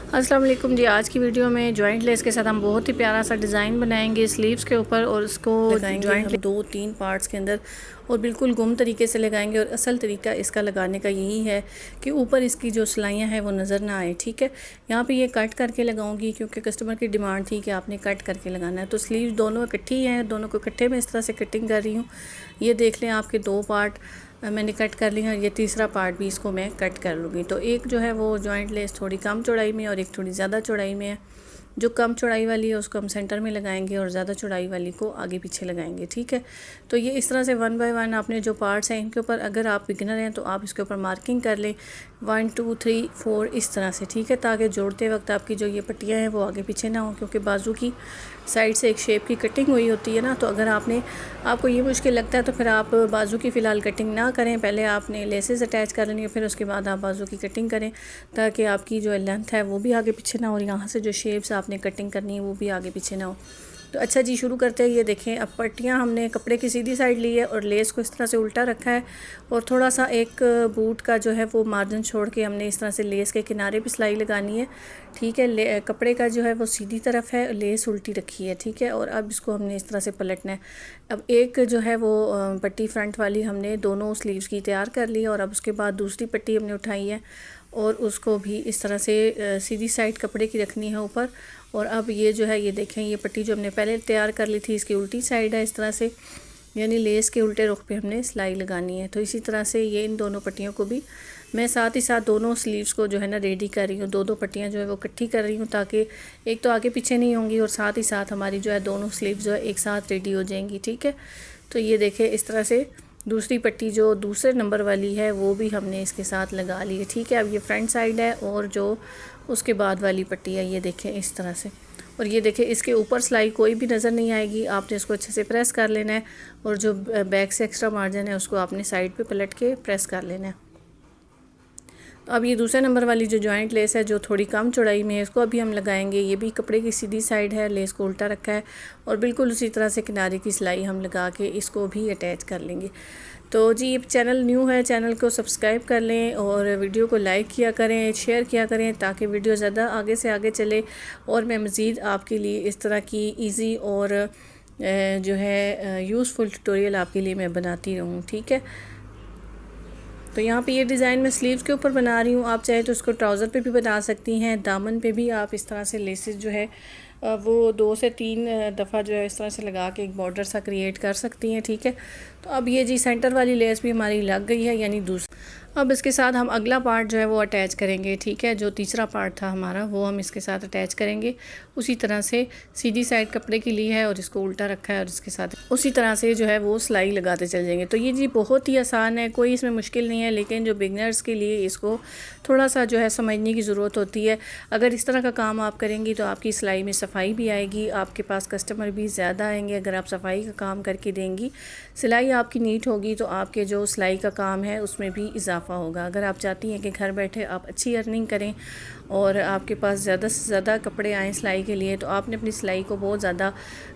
अस्सलाम वालेकुम जी। आज की वीडियो में जॉइंट लेस के साथ हम बहुत ही प्यारा सा डिज़ाइन बनाएंगे स्लीव्स के ऊपर और उसको लगाएंगे हम 2-3 पार्ट्स के अंदर और बिल्कुल गुम तरीके से लगाएंगे। और असल तरीका इसका लगाने का यही है कि ऊपर इसकी जो सिलाइयाँ हैं वो नज़र ना आए। ठीक है, यहाँ पे ये कट करके लगाऊंगी क्योंकि कस्टमर की डिमांड थी कि आपने कट करके लगाना है। तो स्लीव्स दोनों इकट्ठी हैं, दोनों को इकट्ठे में इस तरह से कटिंग कर रही हूँ। ये देख लें, आपके 2 पार्ट मैंने कट कर लिया और ये तीसरा पार्ट भी इसको मैं कट कर लूँगी। तो एक जो है वो जॉइंट लेस थोड़ी कम चौड़ाई में और एक थोड़ी ज़्यादा चौड़ाई में है। जो कम चौड़ाई वाली है उसको हम सेंटर में लगाएंगे और ज़्यादा चौड़ाई वाली को आगे पीछे लगाएंगे। ठीक है, तो ये इस तरह से 1 बाय 1 आपने जो पार्ट्स हैं इनके ऊपर, अगर आप बिगिनर हैं तो आप इसके ऊपर मार्किंग कर लें 1 2 3 4 इस तरह से। ठीक है, ताकि जोड़ते वक्त आपकी जो ये पट्टियाँ हैं वो आगे पीछे ना हो, क्योंकि बाजू की साइड से एक शेप की कटिंग हुई होती है ना। तो अगर आपको ये मुश्किल लगता है तो फिर आप बाजू की फ़िलहाल कटिंग ना करें, पहले आपने लेसेस अटैच कर लेनी है, फिर उसके बाद आप बाजू की कटिंग करें ताकि आपकी जो लेंथ है वो भी आगे पीछे ना हो और यहाँ से जो शेप्स आपने कटिंग करनी है वो भी आगे पीछे ना हो। तो अच्छा जी, शुरू करते हैं। ये देखें, अब पट्टियाँ हमने कपड़े की सीधी साइड ली है और लेस को इस तरह से उल्टा रखा है और थोड़ा सा एक बूट का जो है वो मार्जिन छोड़ के हमने इस तरह से लेस के किनारे पे सिलाई लगानी है। ठीक है, कपड़े का जो है वो सीधी तरफ है, लेस उल्टी रखी है। ठीक है, और अब इसको हमने इस तरह से पलटना है। अब एक जो है वो पट्टी फ्रंट वाली हमने दोनों स्लीव्स की तैयार कर ली और अब उसके बाद दूसरी पट्टी हमने उठाई है और उसको भी इस तरह से सीधी साइड कपड़े की रखनी है ऊपर। और अब ये जो है, ये देखें, ये पट्टी जो हमने पहले तैयार कर ली थी इसकी उल्टी साइड है इस तरह से, यानी लेस के उल्टे रुख पे हमने सिलाई लगानी है। तो इसी तरह से ये इन दोनों पट्टियों को भी मैं साथ ही साथ दोनों स्लीव्स को जो है ना रेडी कर रही हूँ। दो पट्टियाँ जो है वो इकट्ठी कर रही हूँ ताकि एक तो आगे पीछे नहीं होंगी और साथ ही साथ हमारी जो है दोनों स्लीव्स जो है एक साथ रेडी हो जाएंगी। ठीक है, तो ये देखें, इस तरह से दूसरी पट्टी जो दूसरे नंबर वाली है वो भी हमने इसके साथ लगा ली है। ठीक है, अब ये फ्रंट साइड है और जो उसके बाद वाली पट्टी है ये देखें इस तरह से। और ये देखें, इसके ऊपर सिलाई कोई भी नज़र नहीं आएगी, आपने इसको अच्छे से प्रेस कर लेना है और जो बैक से एक्स्ट्रा मार्जिन है उसको आपने साइड पे पलट के प्रेस कर लेना है। तो अब ये दूसरे नंबर वाली जो जॉइंट लेस है जो थोड़ी कम चौड़ाई में है इसको अभी हम लगाएंगे। ये भी कपड़े की सीधी साइड है, लेस को उल्टा रखा है और बिल्कुल उसी तरह से किनारे की सिलाई हम लगा के इसको भी अटैच कर लेंगे। तो जी, ये चैनल न्यू है, चैनल को सब्सक्राइब कर लें और वीडियो को लाइक किया करें, शेयर किया करें ताकि वीडियो ज़्यादा आगे से आगे चले और मैं मज़ीद आपके लिए इस तरह की इजी और जो है यूज़फुल ट्यूटोरियल आपके लिए मैं बनाती रहूँ। ठीक है, तो यहाँ पे ये डिज़ाइन मैं स्लीव्स के ऊपर बना रही हूँ। आप चाहे तो उसको ट्राउज़र पे भी बना सकती हैं, दामन पे भी आप इस तरह से लेसेस जो है वो 2 से 3 दफ़ा जो है इस तरह से लगा के एक बॉर्डर सा क्रिएट कर सकती हैं। ठीक है, तो अब ये जी सेंटर वाली लेस भी हमारी लग गई है, यानी अब इसके साथ हम अगला पार्ट जो है वो अटैच करेंगे। ठीक है, जो तीसरा पार्ट था हमारा वो हम इसके साथ अटैच करेंगे। उसी तरह से सीधी साइड कपड़े की ली है और इसको उल्टा रखा है और इसके साथ उसी तरह से जो है वो सिलाई लगाते चल जाएंगे। तो ये जी बहुत ही आसान है, कोई इसमें मुश्किल नहीं है, लेकिन जो बिगनर्स के लिए इसको थोड़ा सा जो है समझने की ज़रूरत होती है। अगर इस तरह का काम आप करेंगी तो आपकी सिलाई में सफाई भी आएगी, आपके पास कस्टमर भी ज़्यादा आएंगे। अगर आप सफाई का काम करके देंगी, सिलाई आपकी नीट होगी तो आपके जो सिलाई का काम है उसमें भी इजाफा होगा। अगर आप चाहती हैं कि घर बैठे आप अच्छी अर्निंग करें और आपके पास ज़्यादा से ज़्यादा कपड़े आएँ सिलाई के लिए, तो आपने अपनी सिलाई को बहुत ज़्यादा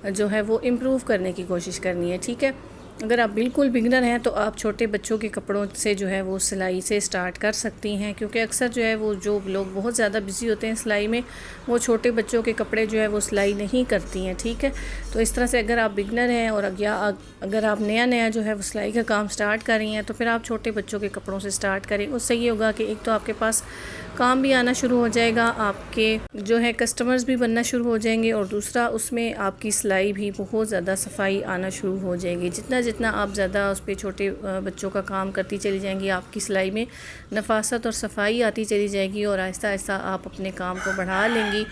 जो है वो इम्प्रूव करने की कोशिश करनी है। ठीक है, अगर आप बिल्कुल बिगनर हैं तो आप छोटे बच्चों के कपड़ों से जो है वो सिलाई से स्टार्ट कर सकती हैं, क्योंकि अक्सर जो है वो जो लोग बहुत ज़्यादा बिजी होते हैं सिलाई में वो छोटे बच्चों के कपड़े जो है वो सिलाई नहीं करती हैं। ठीक है, तो इस तरह से अगर आप बिगनर हैं और अगर आप नया जो है वो सिलाई का काम स्टार्ट कर रही हैं तो फिर आप छोटे बच्चों के कपड़ों से स्टार्ट करें। उससे ये होगा कि एक तो आपके पास काम भी आना शुरू हो जाएगा, आपके जो है कस्टमर्स भी बनना शुरू हो जाएंगे और दूसरा उसमें आपकी सिलाई भी बहुत ज़्यादा सफाई आना शुरू हो जाएगी। जितना आप ज़्यादा उस पर छोटे बच्चों का काम करती चली जाएंगी, आपकी सिलाई में नफासत और सफाई आती चली जाएगी और आहिस्ता आहिस्ता आप अपने काम को बढ़ा लेंगी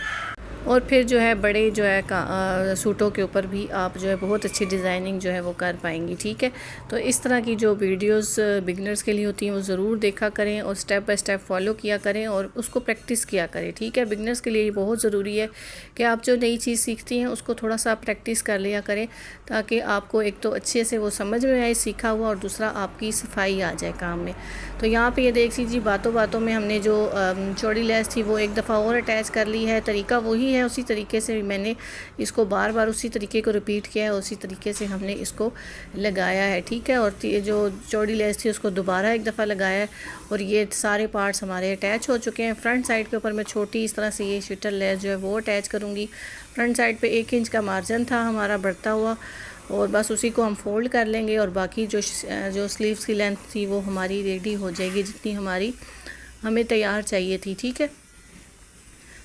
और फिर जो है बड़े जो है सूटों के ऊपर भी आप जो है बहुत अच्छी डिज़ाइनिंग जो है वो कर पाएंगी। ठीक है, तो इस तरह की जो वीडियोस बिगनर्स के लिए होती हैं वो ज़रूर देखा करें और स्टेप बाय स्टेप फॉलो किया करें और उसको प्रैक्टिस किया करें। ठीक है, बिगनर्स के लिए ये बहुत ज़रूरी है कि आप जो नई चीज़ सीखती हैं उसको थोड़ा सा प्रैक्टिस कर लिया करें ताकि आपको एक तो अच्छे से वो समझ में आए सीखा हुआ और दूसरा आपकी सफाई आ जाए काम में। तो यहाँ पे ये देख लीजिए, बातों बातों में हमने जो चौड़ी लेस थी वो एक दफ़ा और अटैच कर ली है। तरीका वही है है उसी तरीके से मैंने इसको बार बार उसी तरीके को रिपीट किया है, उसी तरीके से हमने इसको लगाया है, ठीक है। और ये जो चौड़ी लेस थी उसको दोबारा एक दफ़ा लगाया है और ये सारे पार्ट्स हमारे अटैच हो चुके हैं। फ्रंट साइड के ऊपर मैं छोटी इस तरह से ये शिटर लेस जो है वो अटैच करूँगी। फ्रंट साइड पे 1 इंच का मार्जिन था हमारा बढ़ता हुआ, और बस उसी को हम फोल्ड कर लेंगे और बाकी जो स्लीव्स की लेंथ थी वो हमारी रेडी हो जाएगी जितनी हमें तैयार चाहिए थी, ठीक है।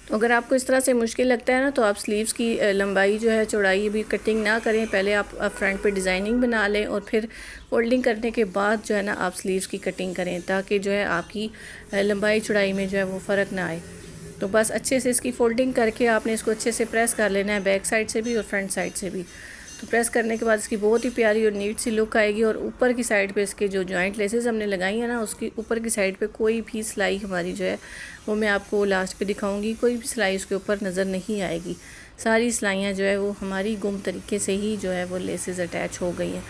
तो अगर आपको इस तरह से मुश्किल लगता है ना तो आप स्लीव्स की लंबाई जो है चौड़ाई भी कटिंग ना करें, पहले आप फ्रंट पे डिज़ाइनिंग बना लें और फिर फोल्डिंग करने के बाद जो है ना आप स्लीव्स की कटिंग करें, ताकि जो है आपकी लंबाई चौड़ाई में जो है वो फ़र्क ना आए। तो बस अच्छे से इसकी फोल्डिंग करके आपने इसको अच्छे से प्रेस कर लेना है, बैक साइड से भी और फ्रंट साइड से भी। तो प्रेस करने के बाद इसकी बहुत ही प्यारी और नीट सी लुक आएगी। और ऊपर की साइड पे इसके जो जॉइंट लेसेस हमने लगाई है ना, उसकी ऊपर की साइड पे कोई भी सिलाई हमारी जो है वो मैं आपको लास्ट पे दिखाऊंगी, कोई भी सिलाई उसके ऊपर नज़र नहीं आएगी। सारी सिलाइयाँ जो है वो हमारी गुम तरीके से ही जो है वो लेसेस अटैच हो गई हैं।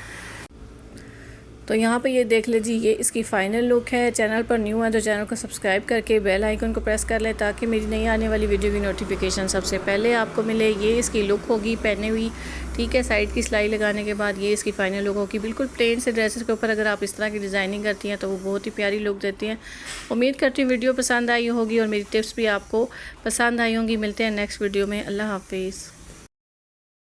तो यहाँ पे ये देख लीजिए, ये इसकी फ़ाइनल लुक है। चैनल पर न्यू है तो चैनल को सब्सक्राइब करके बेल आइकन को प्रेस कर लें ताकि मेरी नई आने वाली वीडियो की नोटिफिकेशन सबसे पहले आपको मिले। ये इसकी लुक होगी पहने हुई, ठीक है। साइड की सिलाई लगाने के बाद ये इसकी फ़ाइनल लुक होगी। बिल्कुल प्लेन से ड्रेसेस के ऊपर अगर आप इस तरह की डिज़ाइनिंग करती हैं तो वो बहुत ही प्यारी लुक देती हैं। उम्मीद करती हूँ वीडियो पसंद आई होगी और मेरी टिप्स भी आपको पसंद आई होंगी। मिलते हैं नेक्स्ट वीडियो में। अल्लाह हाफिज़।